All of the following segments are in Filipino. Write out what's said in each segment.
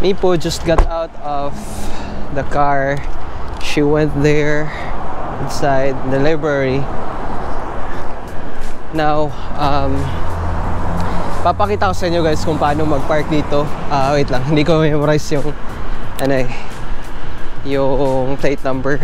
Mipo just got out of the car. She went there inside the library. Now, papakita ko sa inyo guys kung paano mag-park dito. Wait lang, hindi ko memorize yung yung plate number.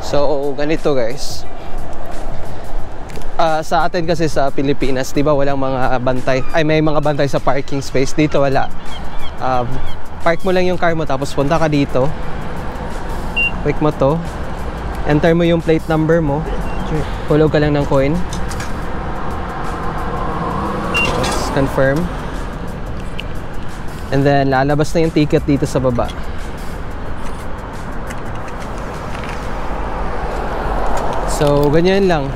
So, ganito guys. Sa atin kasi sa Pilipinas, di ba walang mga bantay? Ay, may mga bantay sa parking space. Dito wala. Park mo lang yung car mo tapos punta ka dito. Click mo to. Enter mo yung plate number mo. Hulog ka lang ng coin. Let's confirm. And then, lalabas na yung ticket dito sa baba. So, ganyan lang.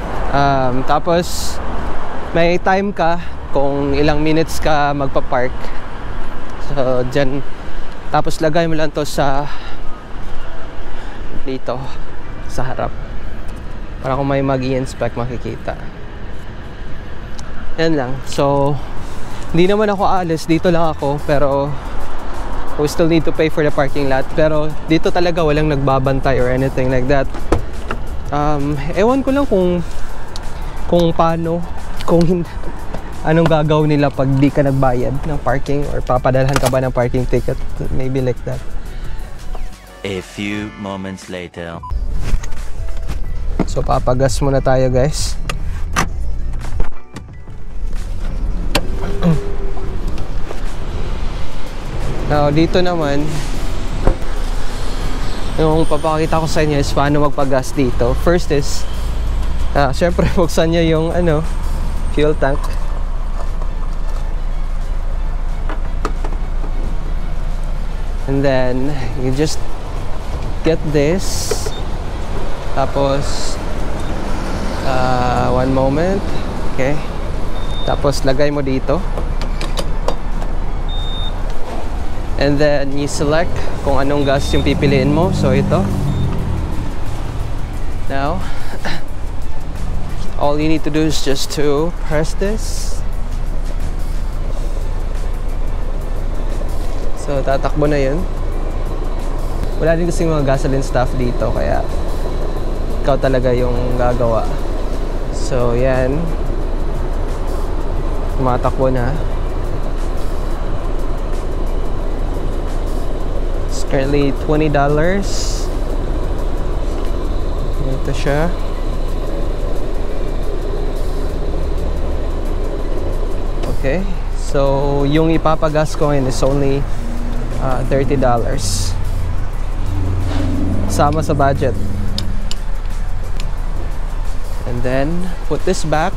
Tapos, may time ka kung ilang minutes ka magpa-park. So, dyan. Tapos, lagay mo lang to sa dito, sa harap. Para kung may mag-i-inspect, makikita. Yan lang. So, hindi naman ako aalis. Dito lang ako. Pero, we still need to pay for the parking lot. Pero, dito talaga walang nagbabantay or anything like that. Ewan ko lang kung paano, anong gagawin nila pag di ka nagbayad ng parking or papadalhan ka ba ng parking ticket. Maybe like that. A few moments later. So, papagas muna tayo guys. Now, dito naman, yung papakita ko sa inyo is paano magpagas dito. First is, syempre, buksan nyo yung fuel tank. And then, you just get this. Tapos, one moment. Okay. Tapos, lagay mo dito. And then, you select kung anong gas yung pipiliin mo. So, ito. Now, all you need to do is just to press this. So, tatakbo na yun. Wala din kasing mga gasoline stuff dito, kaya ikaw talaga yung gagawa. So, yan. Tumatakbo na. It's currently $20. Ito siya. Okay. So, yung ipapagas ko ngayon is only $30. Sama sa budget. And then, put this back.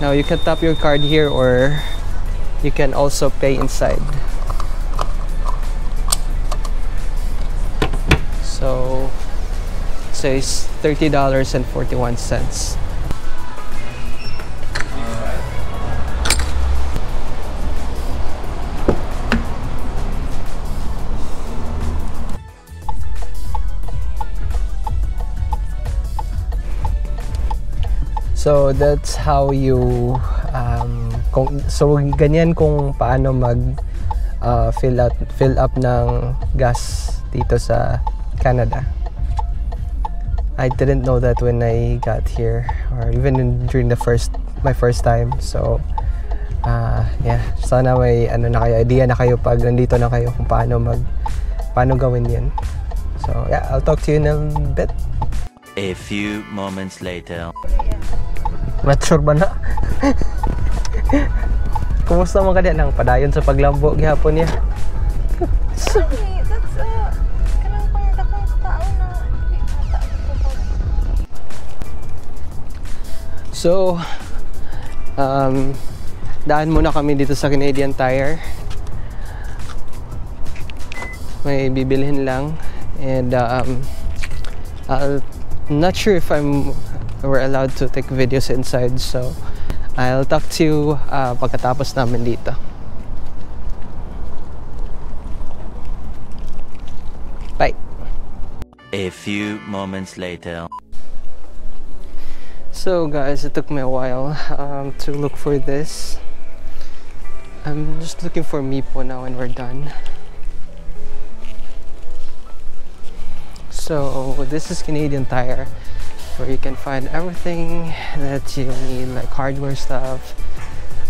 Now, you can tap your card here or you can also pay inside. So, it says $30.41. So that's how you so ganyan kung paano mag fill up ng gas dito sa Canada. I didn't know that when I got here or even during my first time. So yeah, sana may na kayo, idea na kayo pag nandito na kayo kung paano gawin 'yan. So yeah, I'll talk to you in a bit. A few moments later. Mature ba na? Kumusta mo kada lang padayon sa paglambo gihapon niya? That's kanang pangdakong tao na So, daan muna kami dito sa Canadian Tire. May bibilhin lang and I'm not sure if we're allowed to take videos inside, so I'll talk to you pagkatapos namin dito. Bye. A few moments later. So guys, it took me a while to look for this. I'm just looking for Mipo now when we're done. So this is Canadian Tire, where you can find everything that you need, like hardware stuff,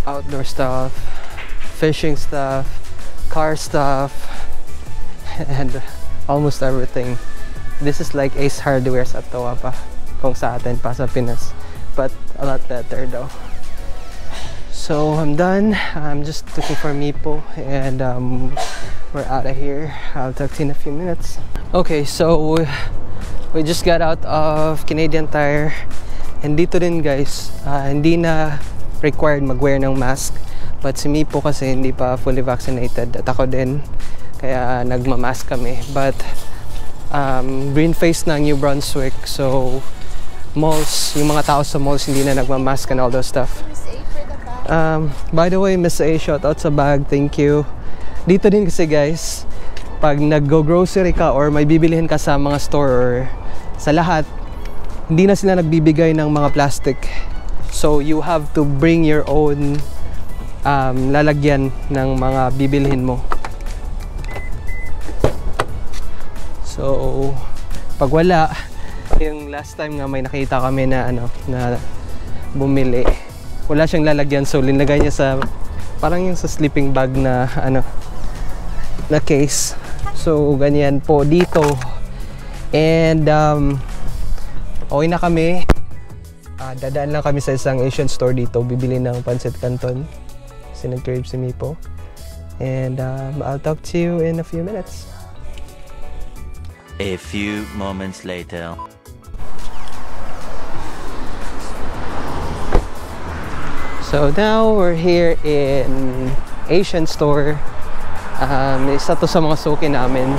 outdoor stuff, fishing stuff, car stuff, and almost everything. This is like Ace Hardware sa Toa pa, kung sa atin pa sa Pinas, but a lot better though. So I'm done. I'm just looking for Mipo, and we're out of here. I'll talk to you in a few minutes. Okay, so we just got out of Canadian Tire, and dito din guys, hindi na required mag-wear ng mask, but si Mipo kasi hindi pa fully vaccinated at ako din, kaya nagmamask kami. But green face na New Brunswick, so malls, yung mga tao sa malls hindi na nagmamask and all those stuff. By the way, Miss A, shout out sa bag, thank you. Dito din kasi guys, pag nag-go-grocery ka or may bibilihin ka sa mga store or sa lahat, hindi na sila nagbibigay ng mga plastic. So you have to bring your own lalagyan ng mga bibilhin mo. So pag wala, yung last time nga may nakita kami na na bumili, wala siyang lalagyan, so linagay niya sa parang yung sa sleeping bag na na case. So ganyan po dito, and okay na kami. Dadaan lang kami sa isang Asian store dito, bibili ng pancit canton kasi nag-crave si Mipo, and I'll talk to you in a few minutes. A few moments later. So now we're here in Asian store. Isa to sa mga suki namin,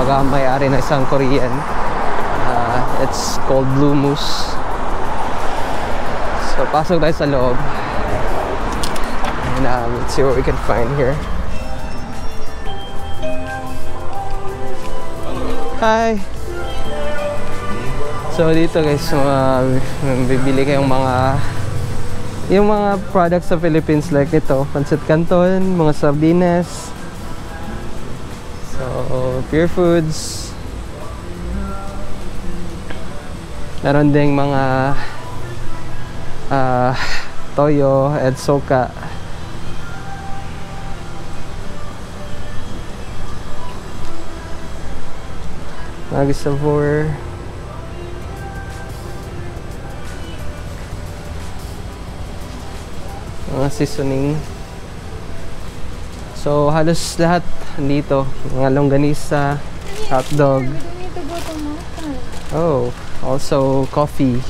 pag-may-ari na isang Korean. It's called Blue Moose. So pasok tayo sa loob, and let's see what we can find here. Hi! So dito guys, bibili kayong yung mga products sa Philippines, like ito, pancit canton, mga sardinas, so pure foods. Meron ding mga toyo and soka. Maggi Savor. Mga seasoning. So halos lahat dito, mga longganisa, hotdog. Oh, also coffee.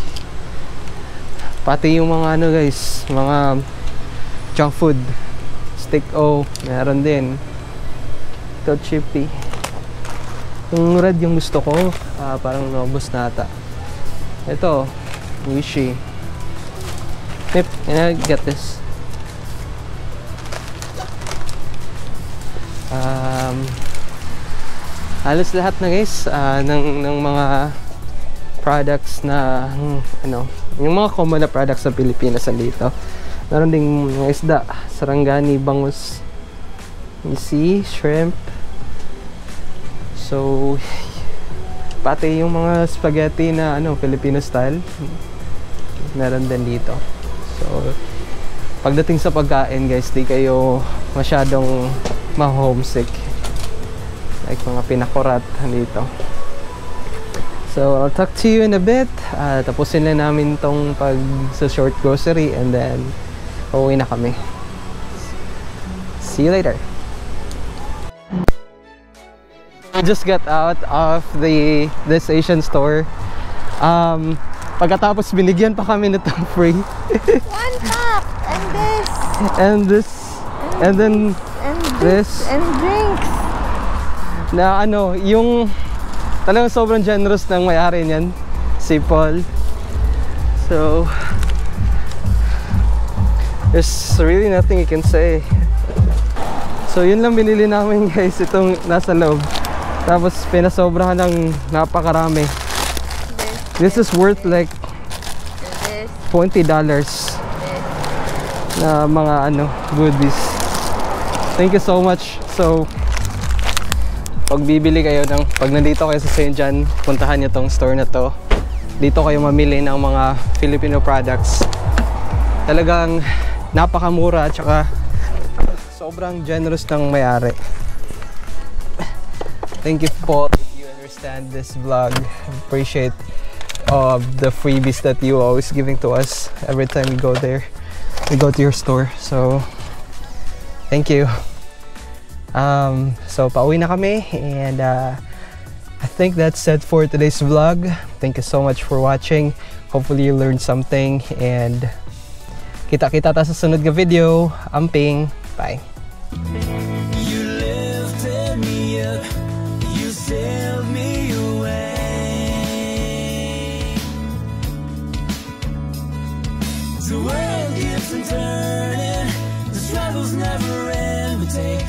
Pati yung mga guys, mga junk food, steak meron din. Ito chippy. Yung red yung gusto ko, parang naubos na ata. Ito, Wishi. Yep, can I get this? Halos lahat na guys ng mga products na yung mga common na products sa Pilipinas dito. Meron ding mga isda, sarangani, bangus, isi, shrimp. So pati yung mga spaghetti na Filipino style meron din dito. So pagdating sa pagkain guys, di kayo masyadong ma-homesick, like mga pinakurat dito. So I'll talk to you in a bit. Tapusin na namin tong short grocery, and then uuwi na kami. See you later. We just got out of this Asian store. Pagkatapos binigyan pa kami nito free. One pack, and this. And this. And then this. And drinks. Na yung talagang sobrang generous ng may-ari niyan, si Paul. So there's really nothing you can say. So yun lang binili namin guys, itong nasa loob. Tapos pinasobrahan ng napakarami. This is worth like $20 na mga goodies. Thank you so much. So, pag bibili kayo pag nandito kayo sa St. John, puntahan nyo tong store na to. Dito kayo mamili ng mga Filipino products. Talagang napakamura at saka sobrang generous ng may-ari. Thank you po if you understand this vlog. Appreciate the freebies that you always giving to us every time we go there. We go to your store. So, thank you. So pauwi na kami and I think that's it for today's vlog. Thank you so much for watching. Hopefully you learned something and kita-kita ta sa sunod na video. Amping. Bye. You lifted me up, you sailed me away. The world keeps on turning, the struggles never end. We take